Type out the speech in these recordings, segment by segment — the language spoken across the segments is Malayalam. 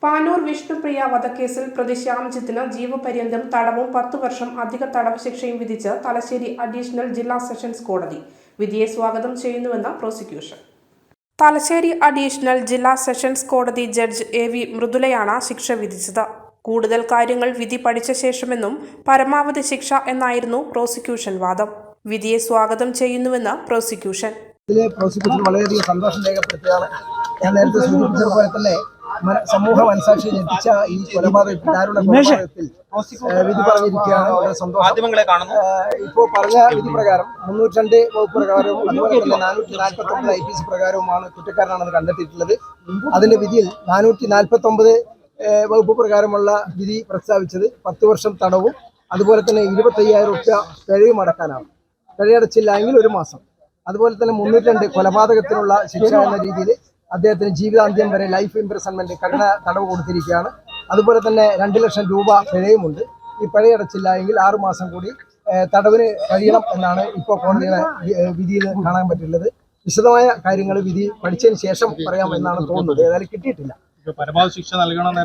പാനൂർ വിഷ്ണുപ്രിയ വധക്കേസിൽ പ്രതി ശ്യാംജിത്തിന് ജീവപര്യന്തം തടവും 10 വർഷം അധിക തടവ് ശിക്ഷയും വിധിച്ച് തലശ്ശേരി അഡീഷണൽ ജില്ലാ സെഷൻസ് കോടതി. വിധിയെ സ്വാഗതം ചെയ്യുന്നുവെന്ന് പ്രോസിക്യൂഷൻ. തലശ്ശേരി അഡീഷണൽ ജില്ലാ സെഷൻസ് കോടതി ജഡ്ജ് AV മൃദുലയാണ് ശിക്ഷ വിധിച്ചത്. കൂടുതൽ കാര്യങ്ങൾ വിധി പഠിച്ച ശേഷമെന്നും പരമാവധി ശിക്ഷ എന്നായിരുന്നു പ്രോസിക്യൂഷൻ വാദം. വിധിയെ സ്വാഗതം ചെയ്യുന്നുവെന്ന് പ്രോസിക്യൂഷൻ. വളരെയധികം സന്തോഷം രേഖപ്പെടുത്തുകയാണ്. ഞാൻ നേരത്തെ സൂചിപ്പിച്ചതുപോലെ തന്നെ സമൂഹ മനസാക്ഷി ഞെട്ടിച്ച ഈ കൊലപാതകത്തിൽ വിധി പറഞ്ഞിരിക്കുകയാണ്. വളരെ സന്തോഷം. ഇപ്പോൾ പറഞ്ഞ വിധി പ്രകാരം 302 വകുപ്പ് പ്രകാരവും അതുപോലെ തന്നെ 449 IPC പ്രകാരവുമാണ് കുറ്റക്കാരനാണെന്ന് കണ്ടെത്തിയിട്ടുള്ളത്. അതിന്റെ വിധിയിൽ 449 വകുപ്പ് പ്രകാരമുള്ള വിധി പ്രസ്താവിച്ചത് 10 വർഷം തടവും അതുപോലെ തന്നെ 25,000 രൂപ പിഴയും അടക്കാനാണ്. പിഴയടച്ചില്ല എങ്കിൽ 1 മാസം. അതുപോലെ തന്നെ 302 കൊലപാതകത്തിനുള്ള ശിക്ഷ എന്ന രീതിയിൽ അദ്ദേഹത്തിന് ജീവിതാന്ത്യം വരെ ലൈഫ് ഇംപ്രിസൺമെന്റ് കഠിന തടവ് കൊടുത്തിരിക്കുകയാണ്. അതുപോലെ തന്നെ 2 ലക്ഷം രൂപ പിഴയുമുണ്ട്. ഈ പിഴയടച്ചില്ല എങ്കിൽ 6 മാസം കൂടി തടവിന് കഴിയണം എന്നാണ് ഇപ്പോൾ കോടതിയുടെ വിധിയിൽ കാണാൻ പറ്റുള്ളത്. വിശദമായ കാര്യങ്ങൾ വിധി പഠിച്ചതിന് ശേഷം പറയാം എന്നാണ് തോന്നുന്നത്. ഏതായാലും കിട്ടിയിട്ടില്ല. പരമാവധി ശിക്ഷ നൽകണം.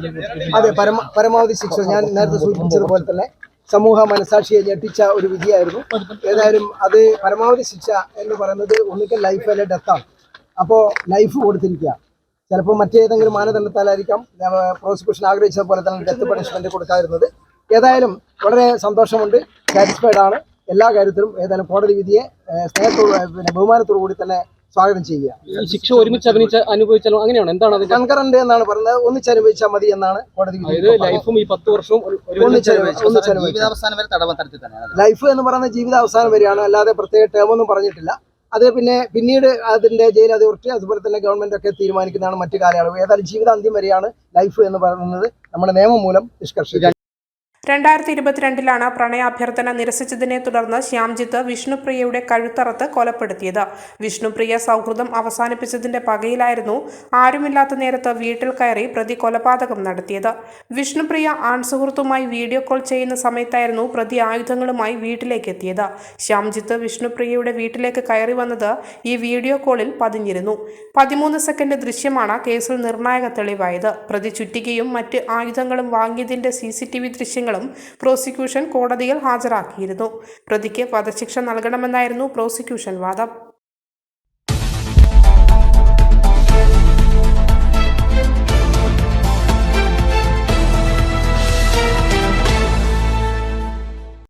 അതെ, പരമാവധി ശിക്ഷ ഞാൻ നേരത്തെ സൂചിപ്പിച്ചതുപോലെ തന്നെ സമൂഹ മനസാക്ഷിയെ ഞെട്ടിച്ച ഒരു വിധിയായിരുന്നു. ഏതായാലും അത് പരമാവധി ശിക്ഷ എന്ന് പറയുന്നത് ഒന്നുകിൽ ലൈഫ് അല്ലെ ഡെത്താണ്. അപ്പോൾ ലൈഫ് കൊടുത്തിരിക്കുക. ചിലപ്പോൾ മറ്റേതെങ്കിലും മാനദണ്ഡത്താലായിരിക്കാം പ്രോസിക്യൂഷൻ ആഗ്രഹിച്ചതുപോലെ തന്നെ ഡെത്ത് പണിഷ്മെന്റ് കൊടുക്കാതിരുന്നത്. ഏതായാലും വളരെ സന്തോഷമുണ്ട്, സാറ്റിസ്ഫൈഡ് ആണ് എല്ലാ കാര്യത്തിലും. ഏതായാലും കോടതി വിധിയെ സ്നേഹത്തോട് ബഹുമാനത്തോടു കൂടി തന്നെ സ്വാഗതം ചെയ്യുക. ഈ ശിക്ഷ ഒരുമിച്ച് അനുഭവിച്ചാലും അങ്ങനെയാണ്, എന്താണ് കൺകറന്റ് എന്നാണ് പറയുന്നത്. ഒന്നിച്ചനുഭവിച്ചാൽ മതി എന്നാണ് കോടതി വിധി. ലൈഫും ഈ 10 വർഷവും ലൈഫ് എന്ന് പറയുന്നത് ജീവിതാവസാനം വരെയാണ്, അല്ലാതെ പ്രത്യേക ടേമൊന്നും പറഞ്ഞിട്ടില്ല. അത് പിന്നീട് അതിന്റെ ജയിൽ അതോറിറ്റി അതുപോലെ തന്നെ ഗവൺമെന്റ് ഒക്കെ തീരുമാനിക്കുന്നതാണ് മറ്റു കാലയളവ്. ഏതായാലും ജീവിതാന്ത്യം വരെയാണ് ലൈഫ് എന്ന് പറയുന്നത് നമ്മുടെ നിയമം മൂലം നിഷ്കർഷിക്കുന്നത്. 2022 പ്രണയാഭ്യർത്ഥന നിരസിച്ചതിനെ തുടർന്ന് ശ്യാംജിത്ത് വിഷ്ണുപ്രിയയുടെ കഴുത്തറത്ത് കൊലപ്പെടുത്തിയത്. വിഷ്ണുപ്രിയ സൗഹൃദം അവസാനിപ്പിച്ചതിന്റെ പകയിലായിരുന്നു ആരുമില്ലാത്ത നേരത്ത് വീട്ടിൽ കയറി പ്രതി കൊലപാതകം നടത്തിയത്. വിഷ്ണുപ്രിയ ആൺസുഹൃത്തുമായി വീഡിയോ കോൾ ചെയ്യുന്ന സമയത്തായിരുന്നു പ്രതി ആയുധങ്ങളുമായി വീട്ടിലേക്ക് എത്തിയത്. ശ്യാംജിത്ത് വിഷ്ണുപ്രിയയുടെ വീട്ടിലേക്ക് കയറി വന്നത് ഈ വീഡിയോ കോളിൽ പതിഞ്ഞിരുന്നു. 13 സെക്കൻഡ് ദൃശ്യമാണ് കേസിൽ നിർണായക തെളിവായത്. പ്രതി ചുറ്റികയും മറ്റ് ആയുധങ്ങളും വാങ്ങിയതിന്റെ CCTV ദൃശ്യങ്ങൾ പ്രോസിക്യൂഷൻ കോടതിയിൽ ഹാജരാക്കിയിരുന്നു. പ്രതിക്ക് വധശിക്ഷ നൽകണമെന്നായിരുന്നു പ്രോസിക്യൂഷൻ വാദം.